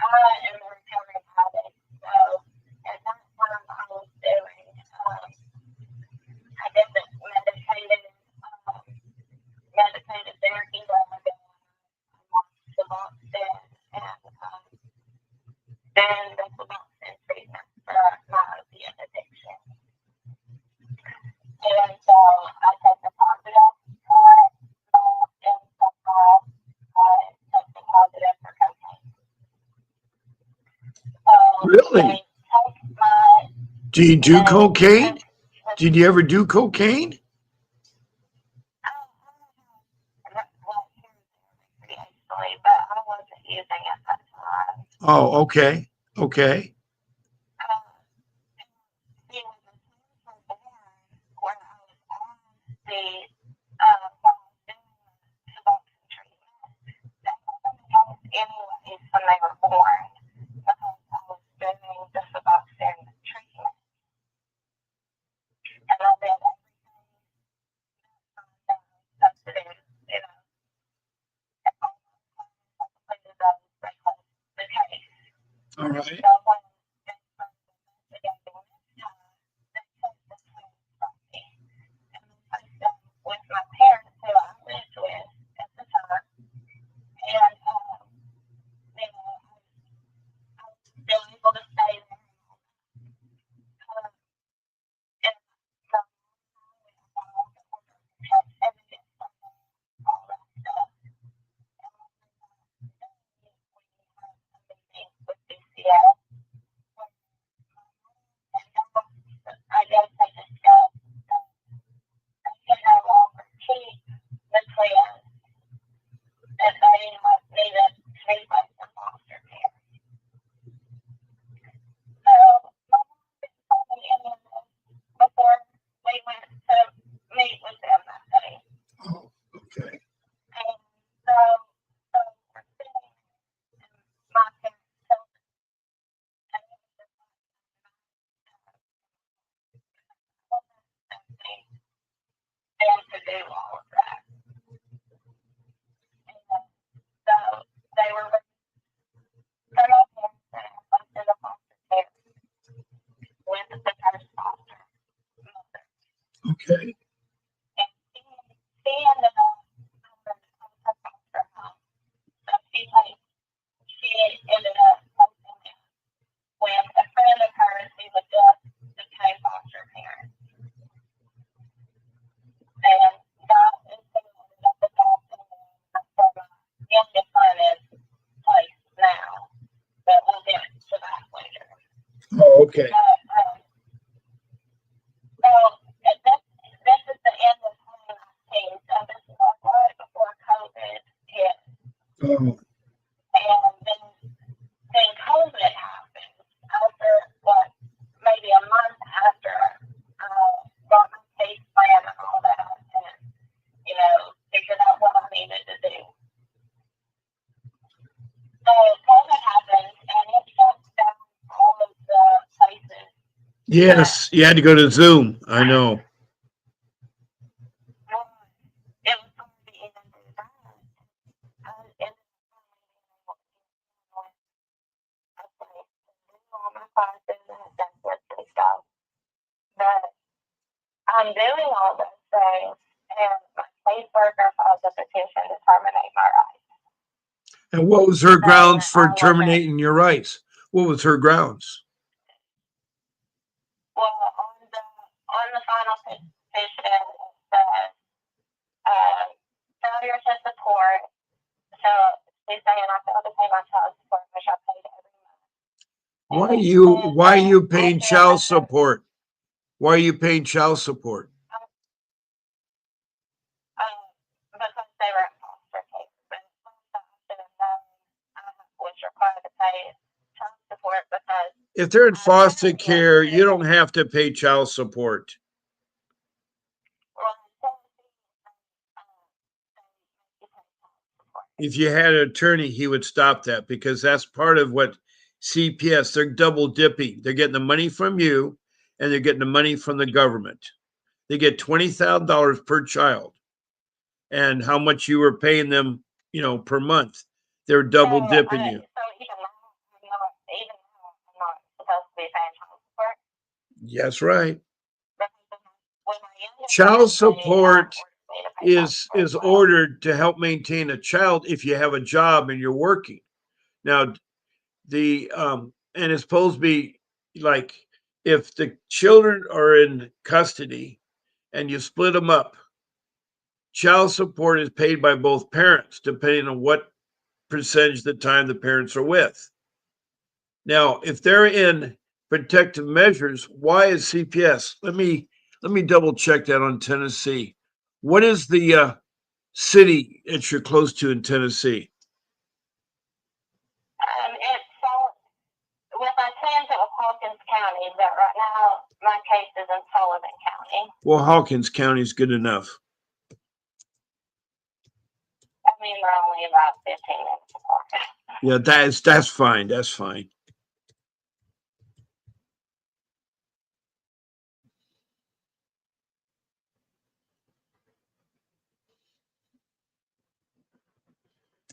I am a recovering addict. So at that time I was doing, I did the medicated therapy where I go on Suboxone and then the Suboxone treatment for my opiate addiction. And so I tested positive for it, and somehow I tested positive for cocaine. So
Really? Do you do cocaine? Did you ever do cocaine?
But I wasn't using at that time.
Oh, okay. Okay.
He was a
Right.
So when they started investigating this time, they took the twins from me and they placed them with my parents who I lived with at the time. And I was still able to stay there. And so we filed the order of protection against them, all that stuff. And when we had a meeting with DCS, I guess they discussed that they could no longer keep the twins, that they needed to be placed in foster care. So my mom didn't tell me any of this before we went to meet with them that day.
Oh, okay.
And so we're sitting in my parents' children, and it was just like something them to do all of that. And so they were from my parents and placed in the foster care with the first foster mother.
Okay.
And she ended up having a foster home. So she ended up placing them with a friend of hers who had just became foster parent. And that is who ended up adopting them from my youngest son is place now. But we'll get to that later.
Oh, okay.
So this is the end of 2019. So this is like right before COVID hit.
Oh,
And then COVID happened after maybe a month after I got my case plan and all that and, figured out what I needed to do. So COVID happened and it shut down all of the places.
yes. You had to go to Zoom. I know.
It was going to be even do that. I ended up finding a place to do all my classes and that's what they stuff. But I'm doing all those things and my caseworker filed a petition to terminate my rights.
And what was her
Saying
grounds
I
for
wasn't,
terminating your rights? What was her grounds?
well, on the final petition it says failure to support. So she's saying I failed to pay my child support, which I paid every month.
Why are you paying child support? Why are you paying child support?
Because they were in foster care. But I should have known I was required to pay child support because
If they're in foster care, you don't have to pay child support. If you had an attorney, he would stop that because that's part of what CPS, they're double dipping. They're getting the money from you and they're getting the money from the government. They get $20,000 per child and how much you were paying them, per month. They're double dipping you.
So even now, I'm not supposed to be paying child support.
Yes, right.
When my
Child support is
is
ordered to help maintain a child if you have a job and you're working. Now, and it's supposed to be like if the children are in custody and you split them up, child support is paid by both parents depending on what percentage of the time the parents are with. Now, if they're in protective measures, why is CPS? Let me double check that on Tennessee. What is the city that you're close to in Tennessee?
With my plans, it was Hawkins County, but right now my case is in Sullivan County.
Well, Hawkins County is good enough.
I mean, we're only about 15 minutes apart.
Yeah, that's fine. That's fine.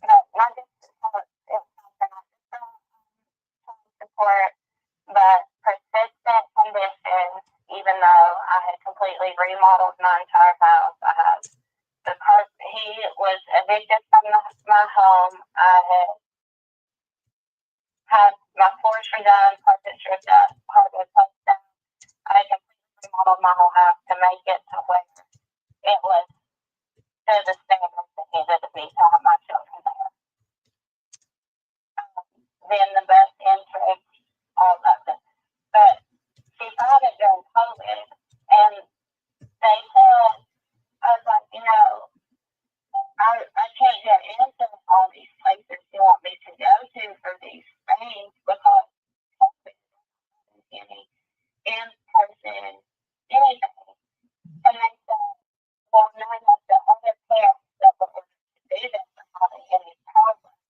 But my district is something I just don't support evictions, even though I had completely remodeled my entire house. I had he was evicted from my home. I had my floors redone, carpet stripped up, hardwood placed down. I had completely remodeled my whole house to make it to where it was to the standards that needed to be to have my children there. Then the best interest, all that stuff. But she found it during COVID, and they said, I was like, I can't get into all these places you want me to go to for these things because COVID isn't any in-person anything. And they said, well, none of the other parents that were able to do this are having any problems.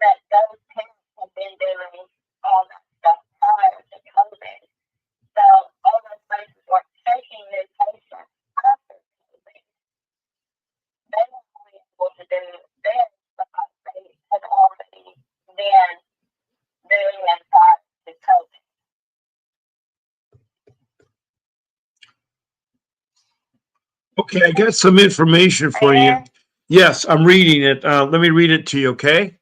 That those parents have been doing all that stuff prior to COVID. So all those places were taking new patients after COVID. They were only able to do this because they had already been doing it prior to COVID.
Okay, I got some information for you. Yes, I'm reading it. Let me read it to you, okay?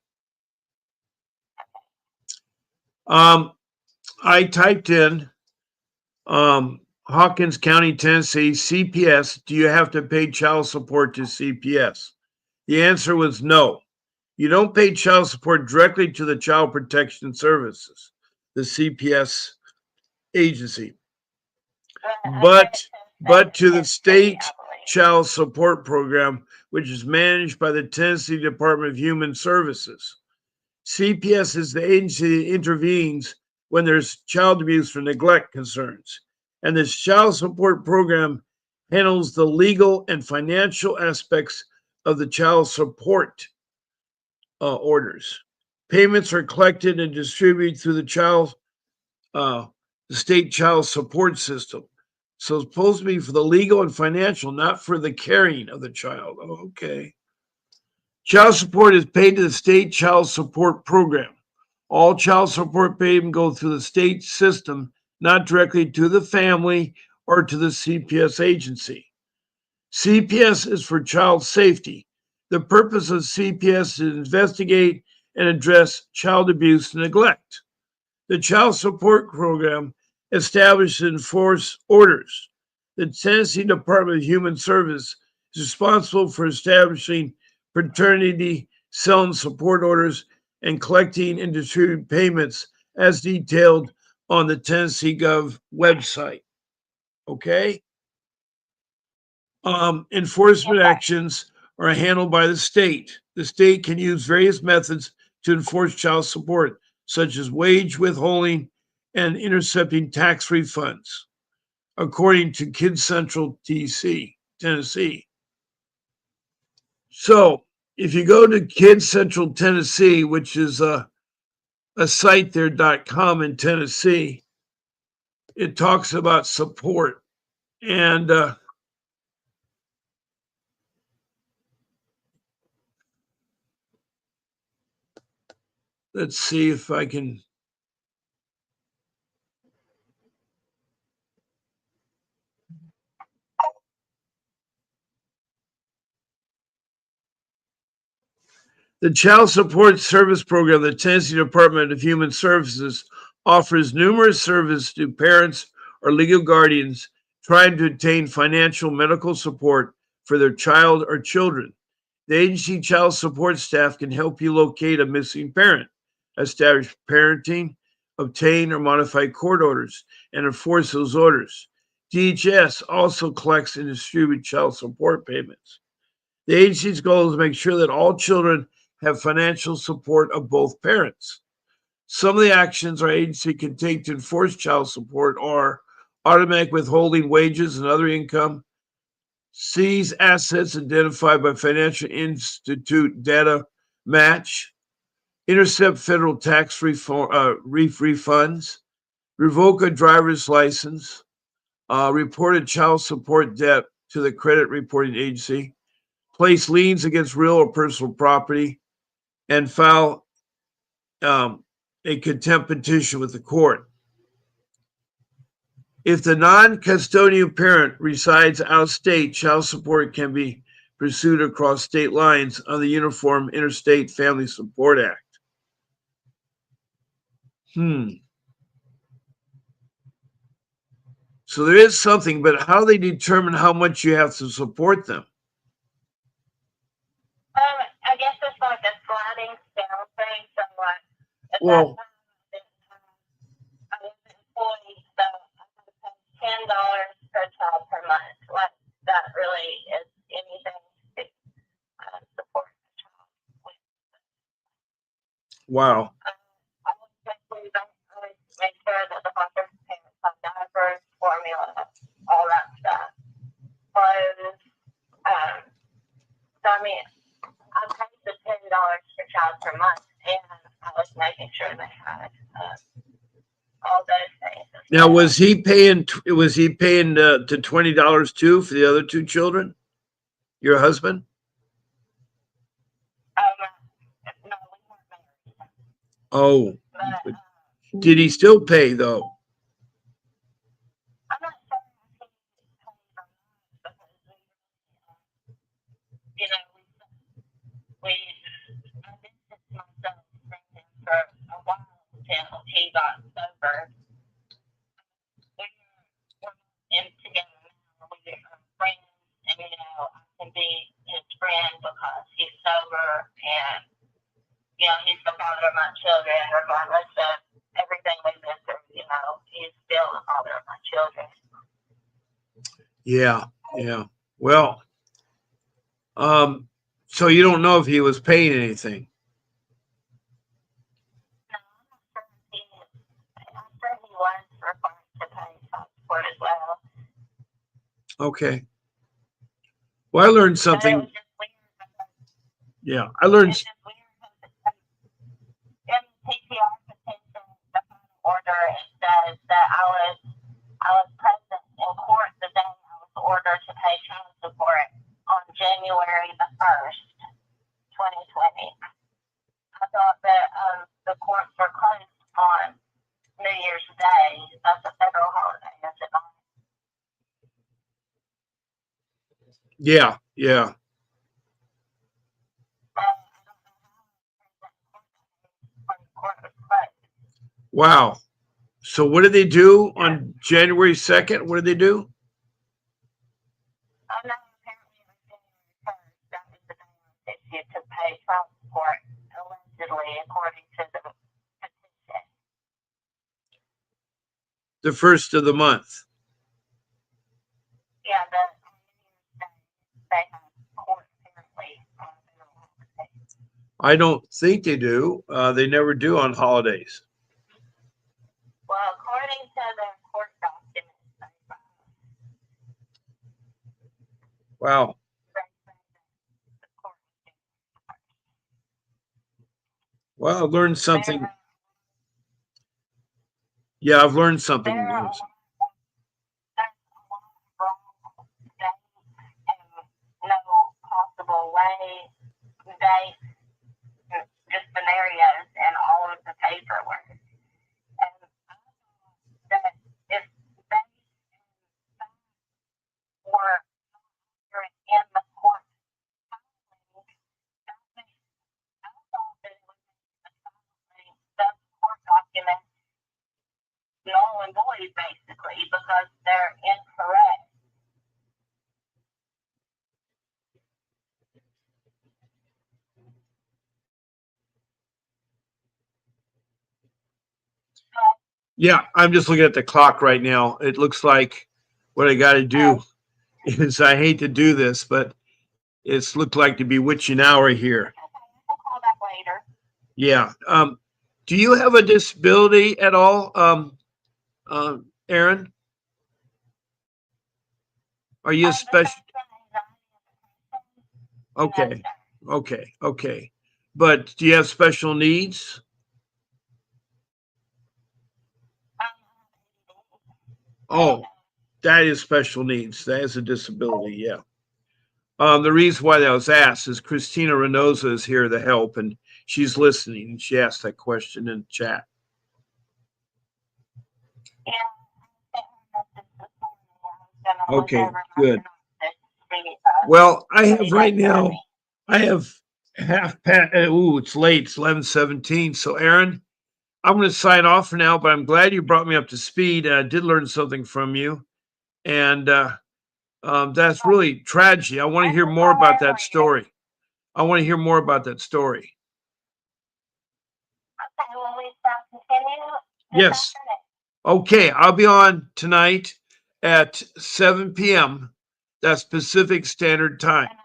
I typed in Hawkins County, Tennessee, CPS. Do you have to pay child support to CPS? The answer was no. You don't pay child support directly to the Child Protection Services, the CPS agency, but to the state child support program, which is managed by the Tennessee Department of Human Services. CPS is the agency that intervenes when there's child abuse or neglect concerns. And this child support program handles the legal and financial aspects of the child support orders. Payments are collected and distributed through the state child support system. So it's supposed to be for the legal and financial, not for the caring of the child. Oh, okay. Child support is paid to the state child support program. All child support payments go through the state system, not directly to the family or to the CPS agency. CPS is for child safety. The purpose of CPS is to investigate and address child abuse and neglect. The child support program establishes and enforces orders. The Tennessee Department of Human Services is responsible for establishing paternity, cell and support orders, and collecting and distributing payments as detailed on the Tennessee Gov website. Okay? Enforcement actions are handled by the state. The state can use various methods to enforce child support, such as wage withholding and intercepting tax refunds, according to Kids Central TC, Tennessee. So if you go to Kids Central Tennessee, which is a site there.com in Tennessee, it talks about support. And let's see if I can. The Child Support Service Program, the Tennessee Department of Human Services, offers numerous services to parents or legal guardians trying to obtain financial medical support for their child or children. The agency child support staff can help you locate a missing parent, establish parenting, obtain or modify court orders, and enforce those orders. DHS also collects and distributes child support payments. The agency's goal is to make sure that all children have financial support of both parents. Some of the actions our agency can take to enforce child support are automatic withholding wages and other income, seize assets identified by Financial Institute data match, intercept federal tax refunds, revoke a driver's license, report a child support debt to the credit reporting agency, place liens against real or personal property, and file a contempt petition with the court. If the non-custodial parent resides out of state, child support can be pursued across state lines on the Uniform Interstate Family Support Act. So there is something, but how do they determine how much you have to support them?
I guess it's like a sliding scale thing. So like, at that
Well,
time, I was an employee, so I had to pay $10 per child per month. Like that really is anything to support a child with.
wow.
I always make sure that the foster parents have diapers, formula, all that stuff, clothes. So I mean, I paid the $10 per child per month, and I was making sure they had all those things.
Now, was he paying? Was he paying to $20 too for the other two children? Your husband?
No, we weren't married.
Oh,
But
did he still pay though?
I'm not sure if he paid or not because you know, we I distanced myself from him for a while until he got sober. We're in together now. We are friends, and you know, I can be his friend because he's sober, and you know, he's the father of my children, regardless of everything we've been through. You know, he's still the father of my children.
Yeah, yeah. Well, so you don't know if he was paying anything.
No, I'm sure he was required to pay child support as well.
Okay. Well, I learned
But it
something.
was just weird because
Yeah, I learned.
it's just weird because in PCR petition, the final order, it says that I was present in court the day I was ordered to pay child support on January the 1st, 2020. I thought that the courts were closed on New Year's Day. That's a federal holiday, is it not?
Yeah, yeah.
Court was closed.
Wow. So what did they do on January 2nd? What did they do?
Oh no, apparently it was January 1st. That was the day I was issued to pay child support, allegedly, according to the petition.
The first of the month.
Yeah, they have court apparently on federal holiday.
I don't think they do. They never do on holidays.
Well, according to their court documents,
Wow.
the court
Well, I've learned something.
there,
Yeah, I've learned something.
there are there's a lot of wrong dates and no possible way dates, just scenarios and all of the paperwork. And I thought that if they were in the court filing, I thought that it would make the court documents null and void basically because they're incorrect.
Yeah, I'm just looking at the clock right now. It looks like what I got to do is I hate to do this, but it's looked like to be witching hour here.
Okay, I can call back later.
Yeah. Do you have a disability at all, Aaron? Are you a special? Okay, okay, okay. But do you have special needs? Oh, that is special needs. That is a disability. Yeah. The reason why that was asked is Christina Reynosa is here to help, and she's listening. And she asked that question in chat.
Yeah,
Okay, good. Well, I have right now, I have it's late. It's 11:17. So, Aaron, I'm going to sign off for now, but I'm glad you brought me up to speed. I did learn something from you. And that's really tragedy. I want to hear more about that story. I want to hear more about that story.
Okay, will we continue?
Yes. Okay, I'll be on tonight at 7 p.m. That's Pacific Standard Time.
10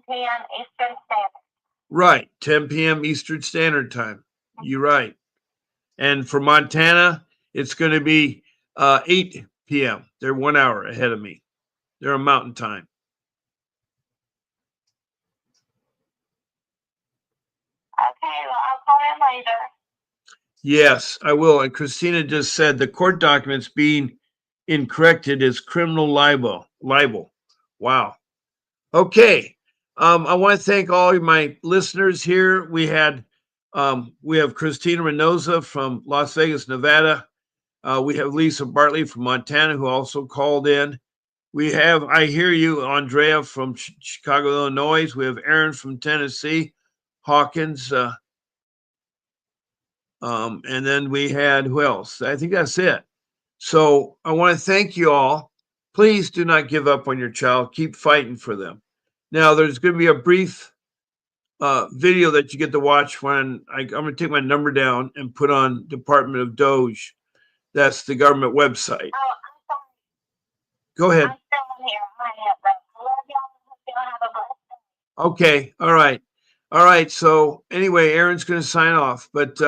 p.m. Eastern Standard.
Right, 10 p.m. Eastern Standard Time. You're right. And for Montana, it's going to be 8 p.m. They're 1 hour ahead of me. They're on Mountain Time.
Okay, well, I'll call in later.
Yes, I will. And Christina just said the court documents being incorrected is criminal libel. Wow. Okay. I want to thank all of my listeners here. We have Christina Reynosa from Las Vegas, Nevada. We have Lisa Bartley from Montana, who also called in. We have I Hear You, Andrea from Chicago, Illinois. We have Aaron from Tennessee, Hawkins. And then we had who else? I think that's it. So I want to thank you all. Please do not give up on your child. Keep fighting for them. Now, there's going to be a brief video that you get to watch when I'm going to take my number down and put on Department of Doge. That's the government website.
Oh, I'm sorry.
Go ahead.
I'm still on here. I love y'all. Have a blessed day.
Okay. All right. All right. So anyway, Aaron's going to sign off. But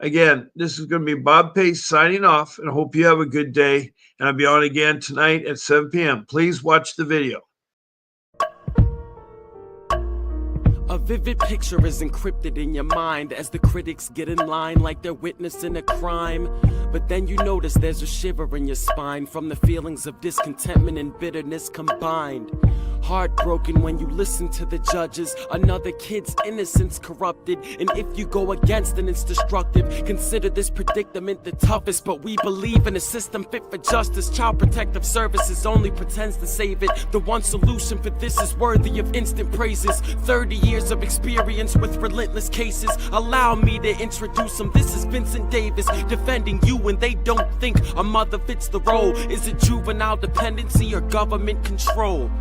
again, this is going to be Bob Pace signing off, and I hope you have a good day. And I'll be on again tonight at 7 p.m. Please watch the video.
A vivid picture is encrypted in your mind as the critics get in line like they're witnessing a crime. But then you notice there's a shiver in your spine from the feelings of discontentment and bitterness combined. Heartbroken when you listen to the judges, another kid's innocence corrupted. And if you go against it, it's destructive. Consider this predicament the toughest, but we believe in a system fit for justice. Child Protective Services only pretends to save it. The one solution for this is worthy of instant praises. 30 years of experience with relentless cases. Allow me to introduce them. This is Vincent Davis, defending you when they don't think a mother fits the role. Is it juvenile dependency or government control?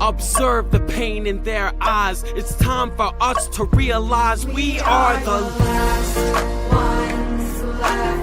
Observe the pain in their eyes. It's time for us to realize we are the last ones left.